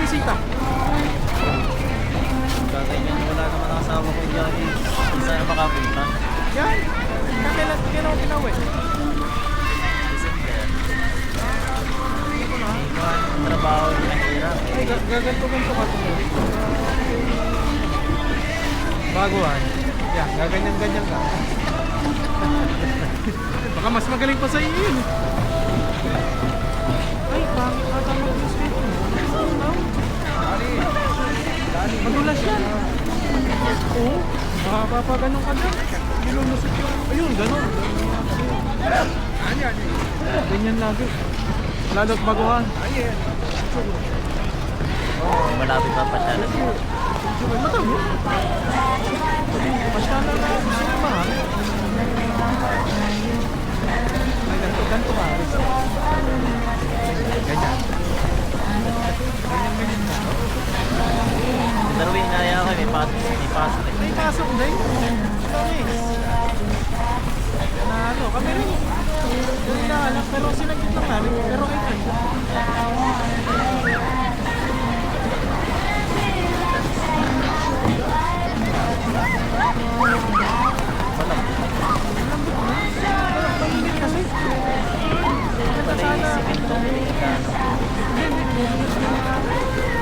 bisita. Kaganyan, wala naman ang asawa ko dyan. Isa na makapunta. Yan. Kailan ako pinauwi? December. Hindi ko na. Iwan ang trabaho niya mahirap. Ay, gaganto-ganto ka ito. Baguhan. Yan, gaganyan-ganyan ka. Baka mas magaling pa sa iyo yun. Ay, pangit ata mag-biscuit mo. Madulas yan. Oo. Makapapaganon ka dyan. Nilulusot yung... Ayun, ganon. Ganyan lagi. Lalo't baguhan. Malapit pa pa siya na dito. Matamo. Basta na lang gusto mo mahal. Ay, ganito ba? Ganyan. Ganyan na. Darwin, naya ko, may pasok eh. May pasok din. Na ano, kami rin. Doon na alam, pero sinagit lang namin. Pero kay Frank.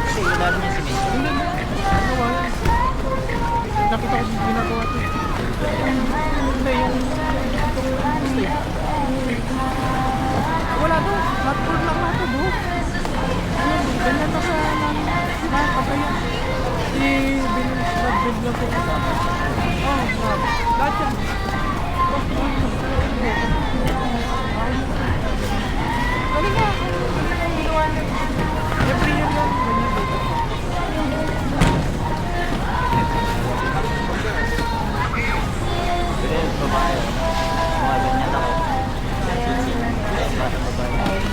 Kasi ilalim niya si Mason. Nakita ko ginagawa ito. Hindi, yung... Wala to. Matpul lang na ito, bro. Ganyan na sa nakakapaya. I-build lang po. Oh, lahat yan. Ano nga? Ginawa niya. Every year yan. Ganyan dito. Pero yung babae, mga ganyan ako. Para babae.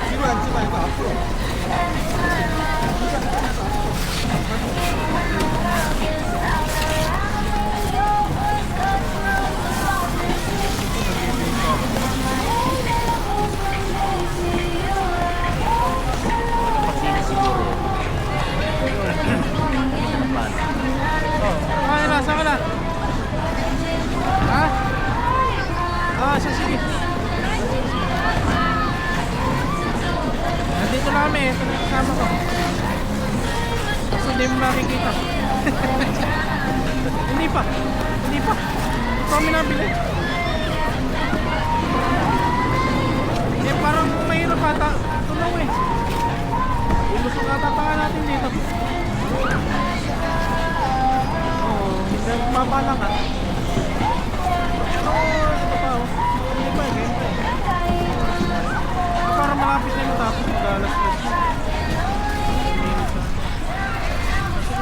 뒤로 앉지 말고 앞으로. Pagpasini siguro yun. Oh, ay, nasa ka na? Ha? Ah, sige. Nandito na kami, ito na kasama ko. Kasi hindi mo makikita. Hindi pa. Ito kami nabili. Eh, parang mahirap ata. Tunaw eh. Ilusok ata pa nga natin dito. Oo, hindi mapala ka. Pero, ito pa oh. Hindi pa, ganito eh. Parang malapit na yung tapos mag-alas-alas.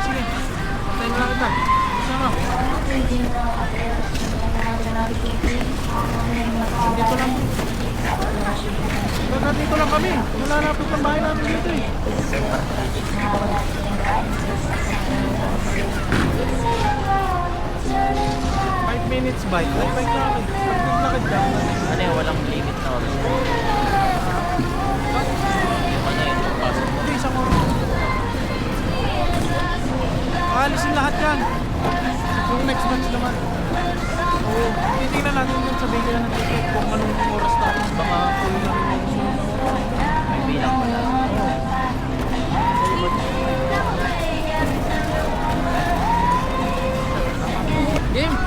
Sige. Antayin mo lang kita. Sama. Dito lang. Dito lang kami. Malalapit ang bahay namin dito eh. 5 minutes bike. Ay, bike lang kami. Pag naglakad ka. Ano yung walang limit na oras? Yung ano yun, pasok mo. Hindi, isang oras. Aalisin lahat yan. Yung next batch naman. Oo. Titingnan natin yung sa bigyan ng ticket kung anong oras tapos baka full na rin yung sunod na oras. May bilang pala. Game!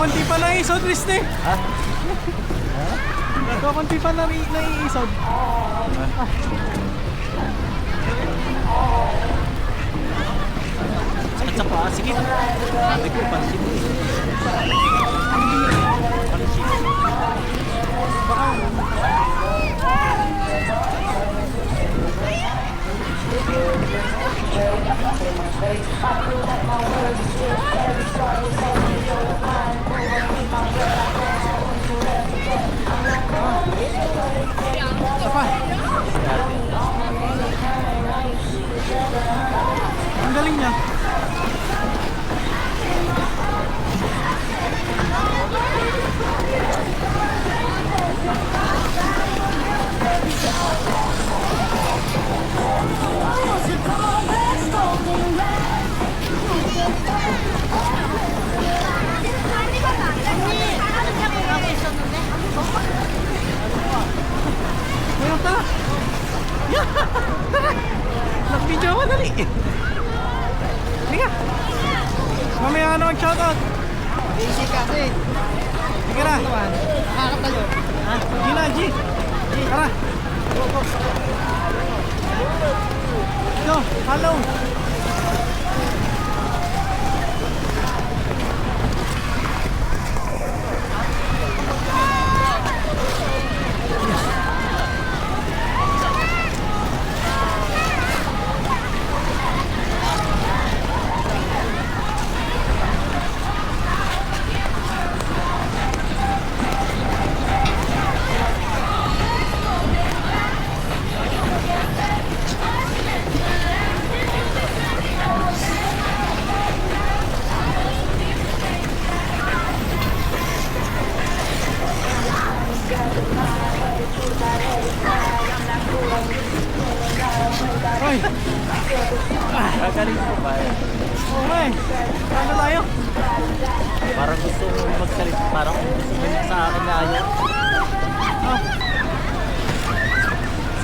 Kakunti pa na isod, Wisne. Ha? Kakunti pa na naiisod. Sakit sa paa. Sige. Sabi ko, pansin. Pansin. Isa pa. Ang galing niya. Mayroon tara. Yeah. Tara. Nag-video ako, dali. Liga. Mamaya ka na mag-shoutout. Easy kasi. Sige na. Nakakatayo. Ha? G na, G. Tara. Go, hello. Hoy. Gagaling ko ba? Okay. Ano tayo? Parang gusto ko magsalita. Parang gusto sa akin na ayaw. Oh.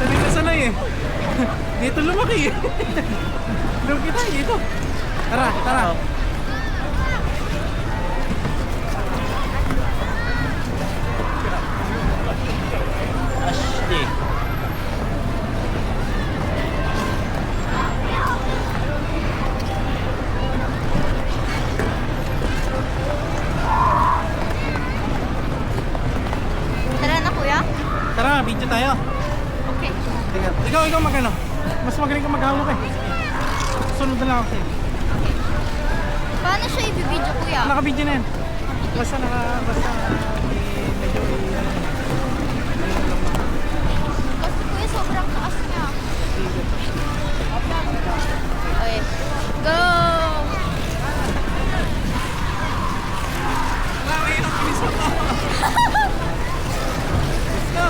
Sanay na sanay eh. Dito lumaki eh. Doon kita dito. Tara, tara. Ashley. Tara na kuya. Tara, video tayo. Okay. Teka, ikaw magano. Mas magaling ka maghawak eh. Sunod na lang ako sa'yo. Paano siya i-video kuya? Naka-video na yan. Basta medyo Kasi kuya sobrang taas niya. Okay. Go! Let's go.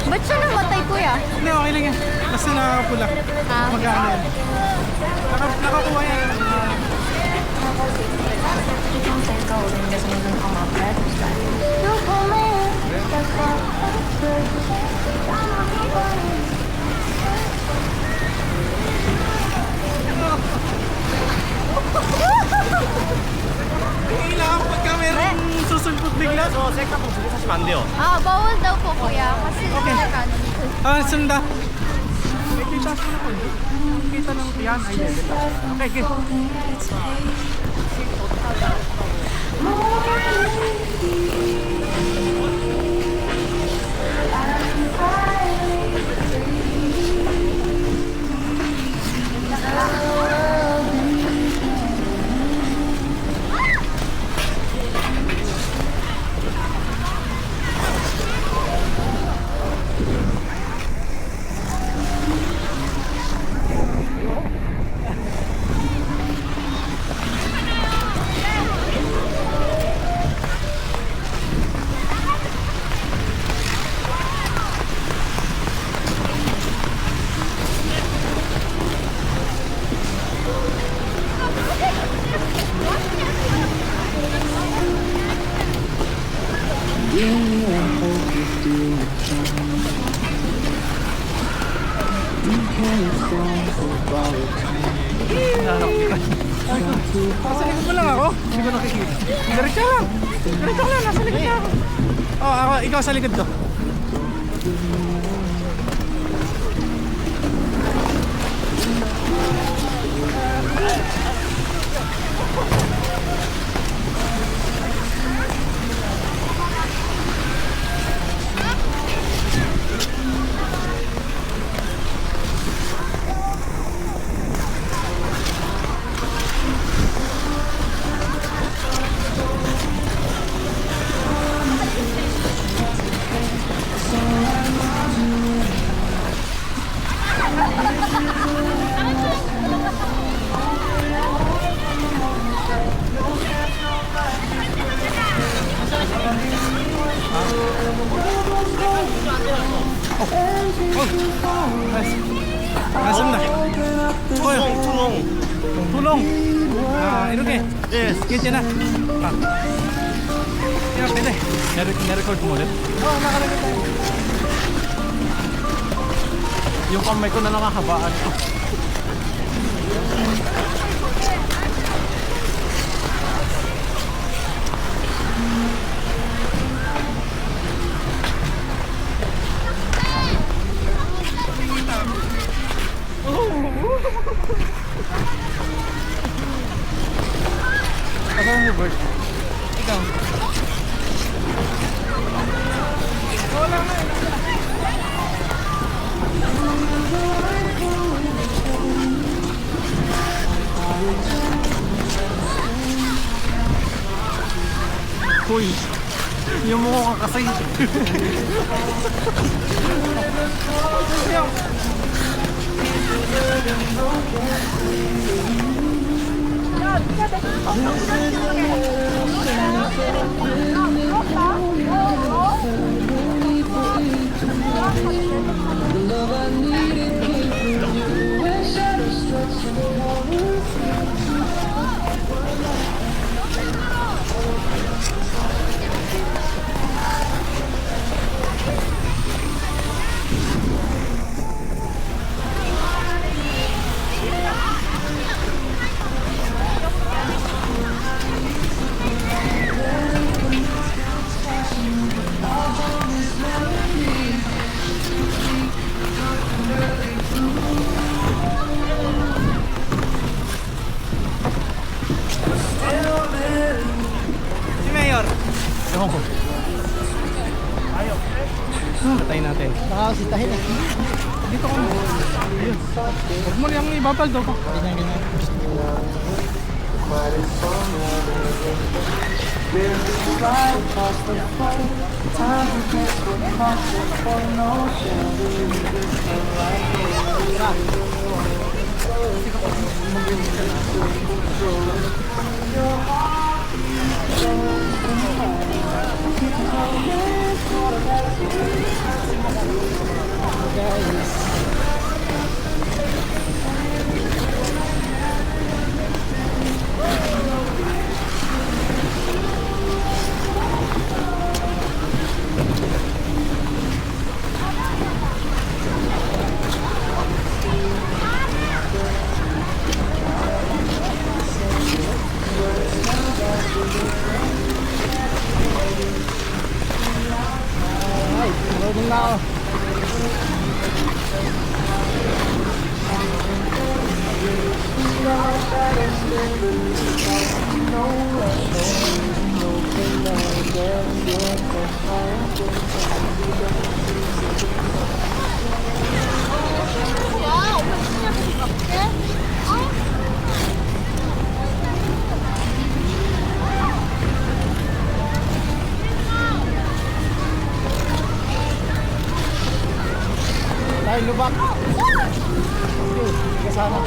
Ba't siya namatay, kuya? Hindi, okay lang yan. Basta nakakapula. Ah. Magkano yan. Nakakuha yan. Kailangan pagka merong susulpot bigla. 저 셀카 좀 두개 사시면 안 돼요. Ah, bawal daw po, kuya. Kasi Okay. nakakano dito. Ah, sunda. May kita ko na po. Kita ng yan. Ay, okay, okay. Nasa likod mo lang ako? Hindi ko nakikita. Diretso lang. Diretso lang, nasa likod na ako. Oh, ako, ikaw sa likod ko. Nasaan na? Hoy, tulong. Ah, 이렇게. Yes. Ganyan na. Ah. Yeah, pwede. Na-record mo ulit? Oo, nakarecord tayo. Yung kamay ko na nakakabaan ko. Kasama mo, Bert? Ikaw. Wala na. Uy, yung mukha ka kasi. Si Mayor. Ewan ko. Ayaw. Patayin natin. Nakakasitahin eh. Dito ko mo. Ayun. Huwag mo niyang ibabal daw pa. Ganyan, ganyan. guys. Ay, marunong na ako. Tayo lubak. Okay, kasama.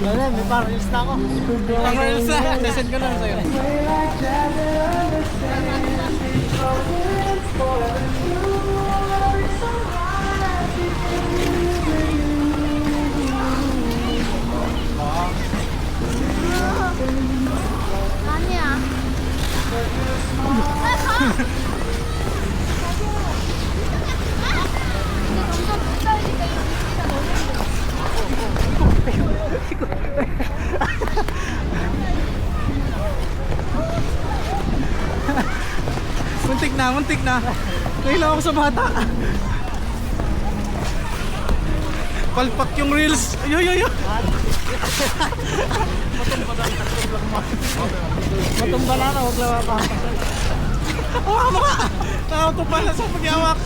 Okay na, may parils na ako. Parils na. Sesend ko na sa'yo. 아니야. Muntik na, muntik na. Nahilaw ako sa bata. Palpak yung reels. Yo. Matumba na na, huwag lang pa. Hawa mo ka! Nakatumba na sa pagyawak.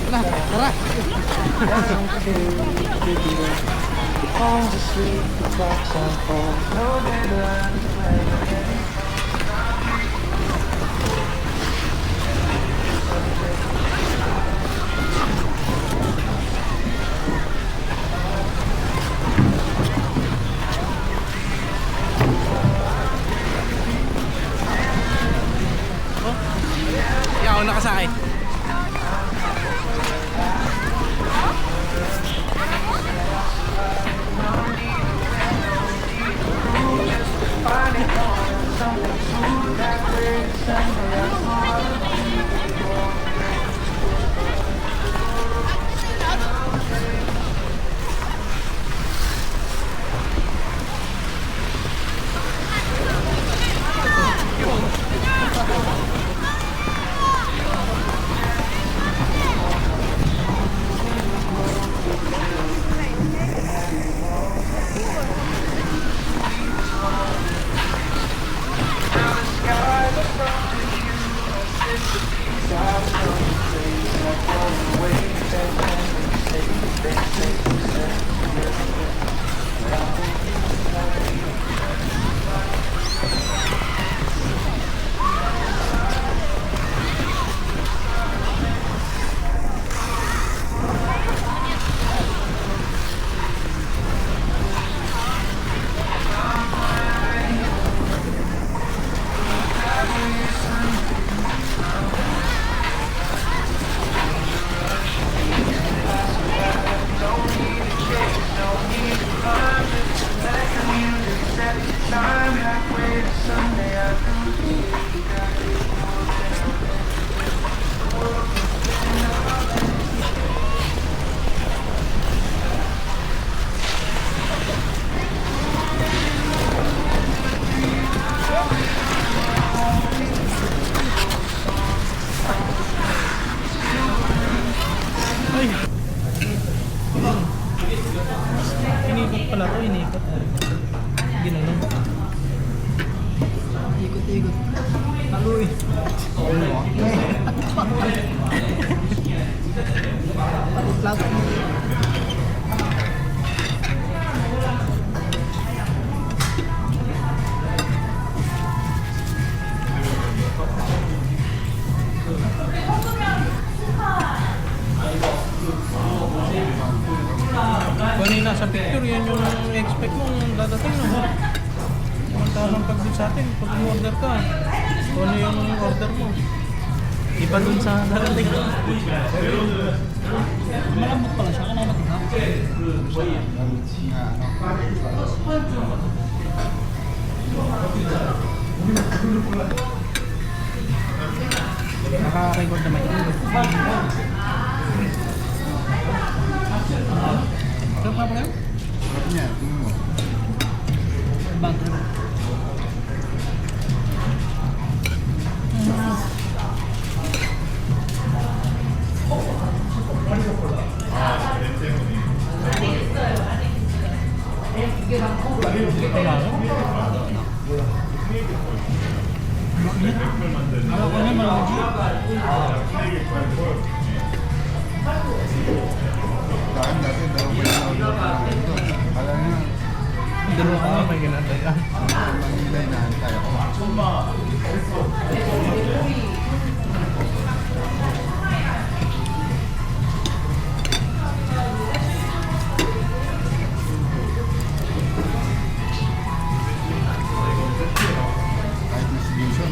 Na, tara. Ikaw nakasakay. Ay! Inikot pala to, inikot. Ginanong. Ikot-ikot. Taloy. Pag-plug mo. Kung ano yung nasa picture, yan yung expect mo dadating, no? Samantalang pag sa atin, pag order ka, kung ano yung order mo. Iba dun sa dadating. Malambot pala siya. Ano natin ha? Naka-record naman yun. Sarap nga pala yun? Bagay. Alam ko na malaki. Dalawa ka nga may ginatay ka. Kahit na solution,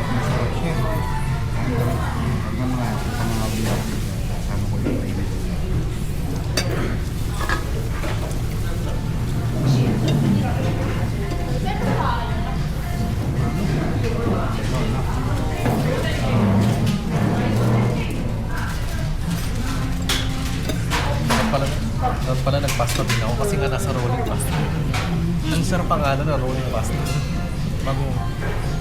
masarap siya. Pag mga pangangawin kasama ko yung kainit. Dapat pala nagpasta din ako kasi nga nasa rolling pasta. Ang sarap ang ano na rolling pasta. Bago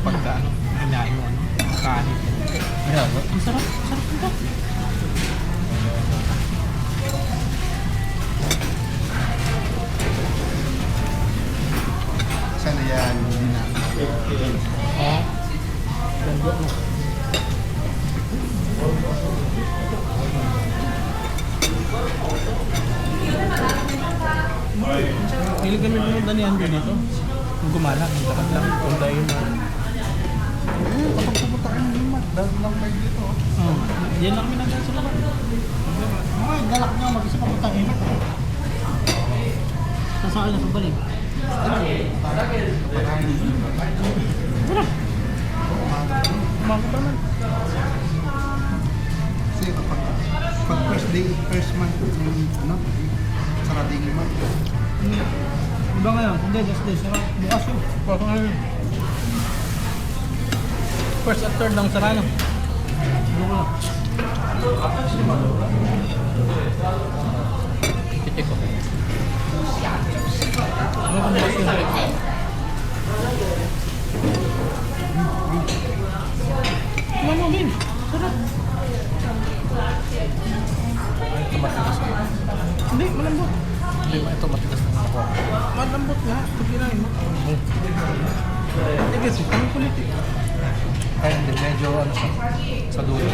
pagka ano, hinain mo ano, kanin. Ayan, ang sarap, sarap ito. Sana yan, hindi na. Oo. Ganda mo. Hilig kami pumunta ni Andrew dito. Kung gumala, lakad lang. Kung tayo na. Kapag pupunta kayo ng limat, dahil lang kayo dito. Yan lang kami nagdaan sa labas. Ay, galak niya. Mag-isa pa punta init. Sasakay na sa balik. Umaga pa naman. Kasi pag first day, first month, yung ano, sarading limat. Iba ngayon. Hindi, just this. Bukas yun. Parang ano. First at third lang sarado. Buko lang. Titik ko. Ano kung bukas yun? Tumama mo, Bin. Sarap. Ay, ito matigas na. Hindi, malambot. Hindi, ito matigas na ako. Malambot nga. Ito kinain mo. Tigas, ang kulit eh. Kaya hindi, medyo ano siya, sa dulo.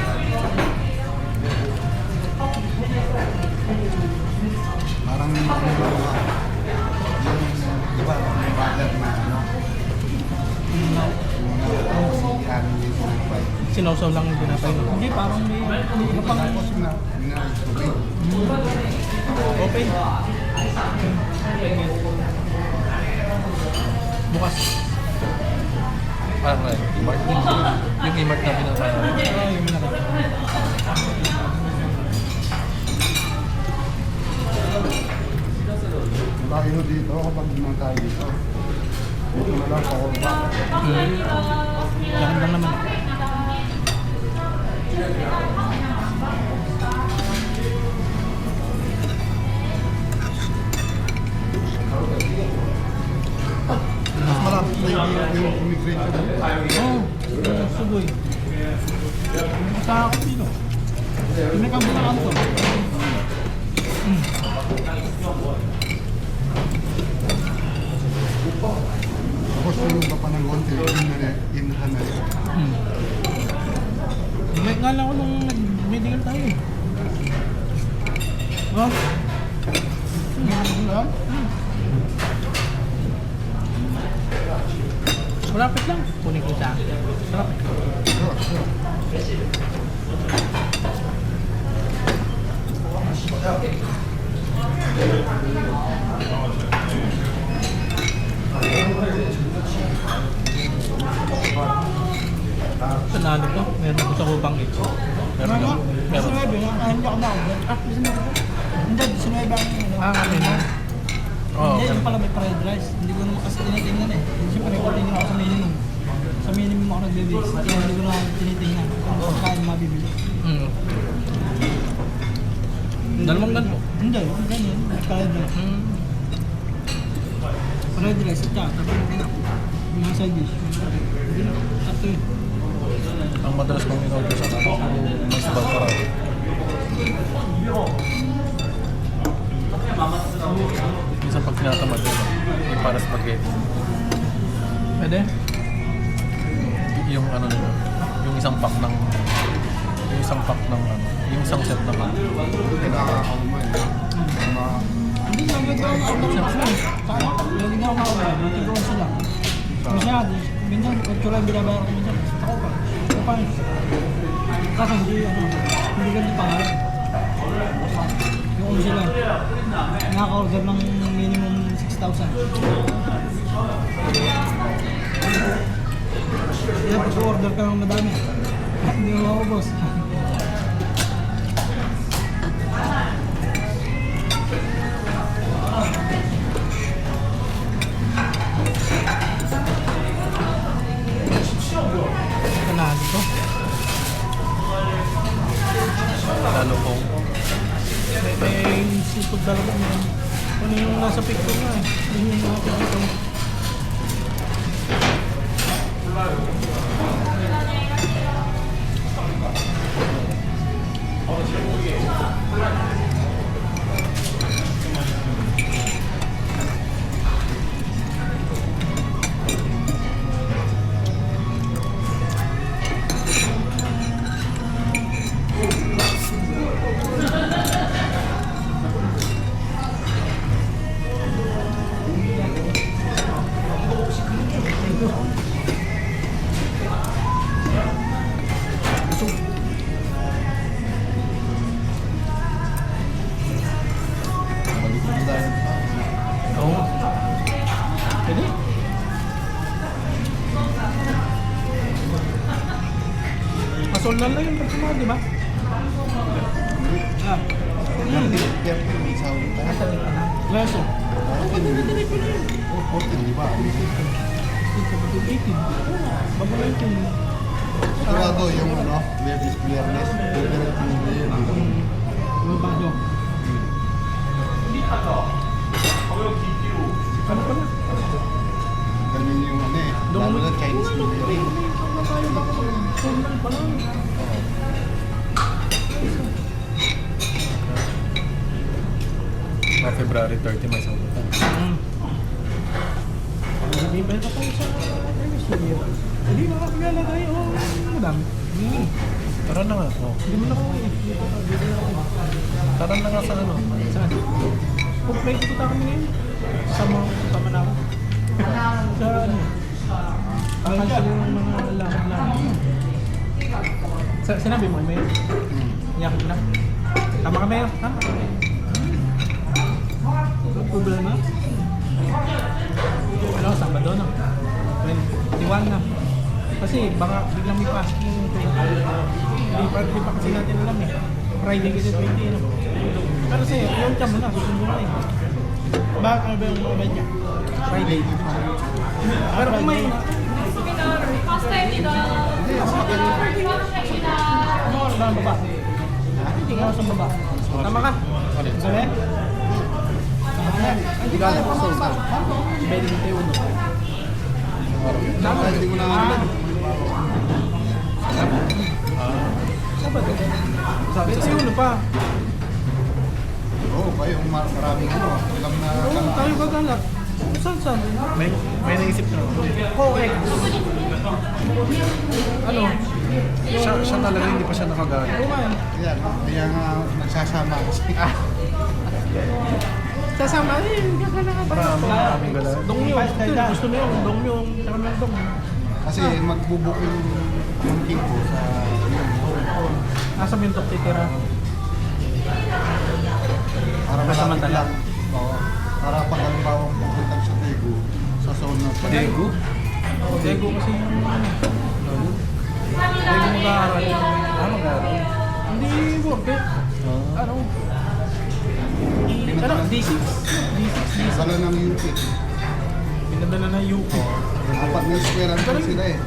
di ba, may bagat na ano? Si ano yung sinapay. Sinawsaw lang yung pinapay mo. Hindi, parang may iba pang Tapos na, tubig. Open. Bukas. Parang i-mark. Yung i-mark na pinapay. yung malaki. Lagi dito kapag tayo dito. Dito na lang ako. Ganun lang naman. Mas malapit na yung immigration. Oo, suboy. Sa ako dito. May kabutaan to. Tapos yung iba pa ng konti, inhan na rin. May nga lang ako nung medical tayo eh. Ha? Malapit lang. Kunin ko siya. Sarap. Panalo ko. Meron ko sa kubang ito. Meron ko. Meron. 19, hindi ako na-order. Ah, 19. Hindi, 19 ang Okay na. Oo. Hindi, yung pala may fried rice. Hindi ko naman kasi tinitingnan eh. Siyempre, nagtitingnan ako sa minimum. Sa minimum ako nagbe-base. Kaya hindi ko naman tinitingnan kung saan mabibili. Dalawang ganito. Hindi, ganyan. Fried rice. Fried rice at saka, tapos yung mga side dish. Hindi na. Sakto yun. Ang madalas kong in-order sa mas balparado. Minsan pag tinatamad yun, yung para spaghetti. Pwede? Yung ano nila, yung isang pack ng yung isang set ng ano. Kinakakalman. Hindi, nagagawa ako ng ako. Sana, lagi na ako makawala. Natagawa sila. Masyado. Minsan, 8 lang binabayaran ko minsan. Ako pa. Ako pa. Kasi hindi, hindi ganito pangalan. Yung sila, nakaka-order ng minimum 6,000. Kaya pag-order ka ng madami, hindi mo maubos. Panalo ko. Lalo kong May seafood talaga mo. Ano yung nasa picture nga eh. Yun yung mga picture mo. Oo. Pwede? Masoldan lang yung pagkama, di ba? Ah. Kaya may sound tayo. Leso. 14, di ba? Babalik yung... Sigurado yung ano, Levis Clearness. Direct mo yun. Yung bago. Ano pala? Ganyan yung ano eh. Lalo na Chinese New Year eh. Soldan pala. Mga February 30 may sound. Ibenta ko sa MSU. Hindi makakilala tayo. Madami. Tara na nga. Oh. Hindi mo na ako eh. Tara na nga sa ano. Saan? Complete ko kami ngayon. Sa Manao. Sa ano? Kakansel yung mga lakad-lakad. Sinabi mo, Mayor? Iyak na. Tama ka, Mayor? Ha? Problema? Ano, Sabado na. 21 na. Kasi baka biglang may pasok yung di pa kasi natin alam eh. Friday kasi 20 ano. Pero sa'yo, yung tiyan mo na, susundo na eh. Bakit ano ba yung event niya? Friday. Pero kung may... Ano oras ba ang baba? Hindi ka oras ang baba. Tama ka? Sabi? Hindi ka alam kung saan. 21. Tama, hindi ko na Sabado. Sabi sa ulo pa. Oo, kayo maraming ano, ilang na Oo, tayo gagala. Saan? May naisip na ako. Coex. Ano? Siya talaga hindi pa siya nakagana. Oo nga eh. Kaya nga nagsasama kasi. Sasama eh, gagala ka. Maraming gala. Dong yun. Gusto mo yung dong yung. Tsaka ng dong. Kasi magbubook yung team ko sa Nasa Mintok titira. para malapit lang. Oo. Para pag halimbawa pupunta sa Daegu, sa zone na Diego? Oo, Dego kasi yung ano. Dego mag-aaral. Mag-aaral. Hindi work eh. Ano? Ano? D6? D6. Dala ng UP. Pinadala na UP. Apat na square ano sila eh.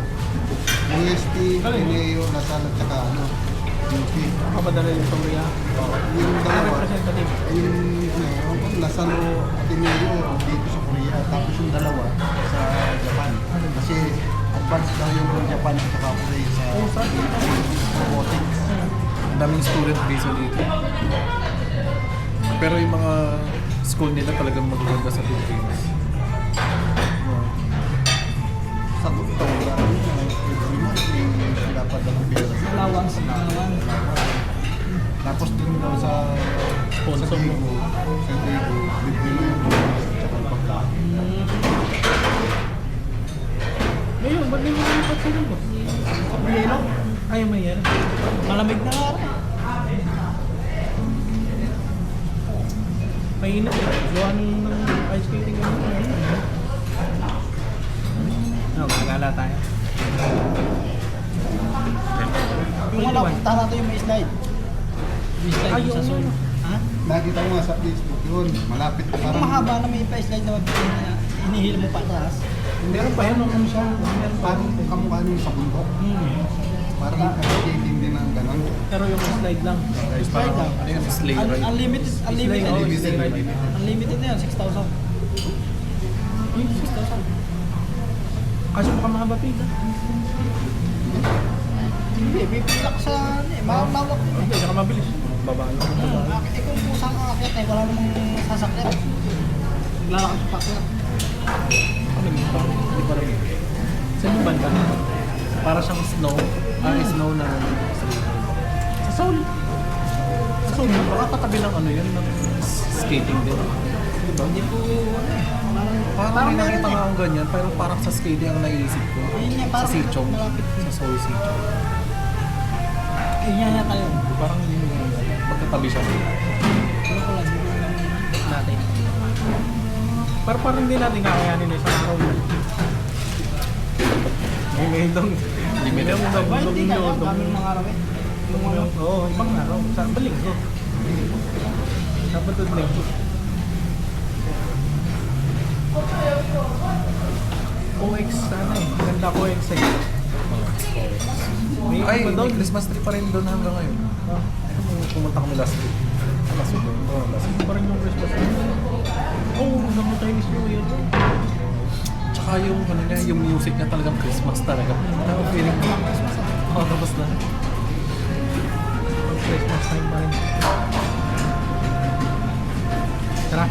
UST, Pineo, Lasal at saka ano, UP. Kapadala yung Soria. Yung dalawa, Representative. yung Lasal Ateneo dito sa Korea. Tapos yung dalawa sa Japan. Kasi advanced daw yung Japan at saka Korea sa robotics. Ang daming student visa dito. Pero yung mga school nila talagang magaganda sa Pilipinas. Sa doktor, every month may dapat na pera. Allowance. Tapos dun daw sa Sponsor mo. Sa Daegu, libre na yung bukas at saka yung pagkain. Ngayon, ba't may mga lipat sila ba? Yelo? Ay, may yelo. Malamig na nga rin. Mainit eh. Gawa ng ice skating ka naman. Ano, magagala tayo. Yung wala, punta natin yung may slide. May slide Ay, yung sa yung zone. ano. Ha? Nakita ko nga sa Facebook yun, malapit Kung parang mahaba na may pa-slide na inihil mo pa atas. Meron pa yan. ano siya, parang kamukha nung sa bundok. Parang nakaskating din ng gano'n. Pero yung slide lang. Guys, parang ano yun, sleigh ride. Unlimited. Slide, oh, Unlimited. sleigh ride. Unlimited na yan, 6,000. 6,000. Kaso baka mahaba pila. Hindi, may pilak sa ano eh, malawak din Hindi, eh. saka mabilis. Babalo. Eh kung pusang aakyat eh, wala namang sasakyan. Naglalakad sa pakyat. Ano yun? Hindi pa rin. Saan yung banda? Para siyang snow. Snow na Sa Seoul. Sa Seoul, baka katabi ng ano yun, ng skating din. Diba? Hindi ko ano eh. Parang may meron nakita eh. nga akong ganyan, pero parang sa skating ang naisip ko. Yun nga, Sa parang Sichong. malapit. Sa Seoul Sichong. Yun nga yata yun. Parang yun yung magkatabi siya. Ano ko lang, hindi ko lang natin. Pero parang hindi natin kakayanin na isang araw na. Ngayon dong. Limited. Ba, hindi kaya, kami ng araw eh. Yung ano, Oo, ibang araw. Sa Linggo. Sabado at Linggo. OX sana eh. Ganda ko OX eh. May Ay, iba may doon. Christmas tree pa rin doon hanggang ngayon. Ah, Pumunta kami last week. Last week. Oh, last week. pa rin yung Christmas. Oo, hanggang mo Chinese New Year. Tsaka yung ano niya, yung music niya talagang Christmas talaga. Ano feeling ko? Oh, tapos na. Christmas time pa rin. Tara.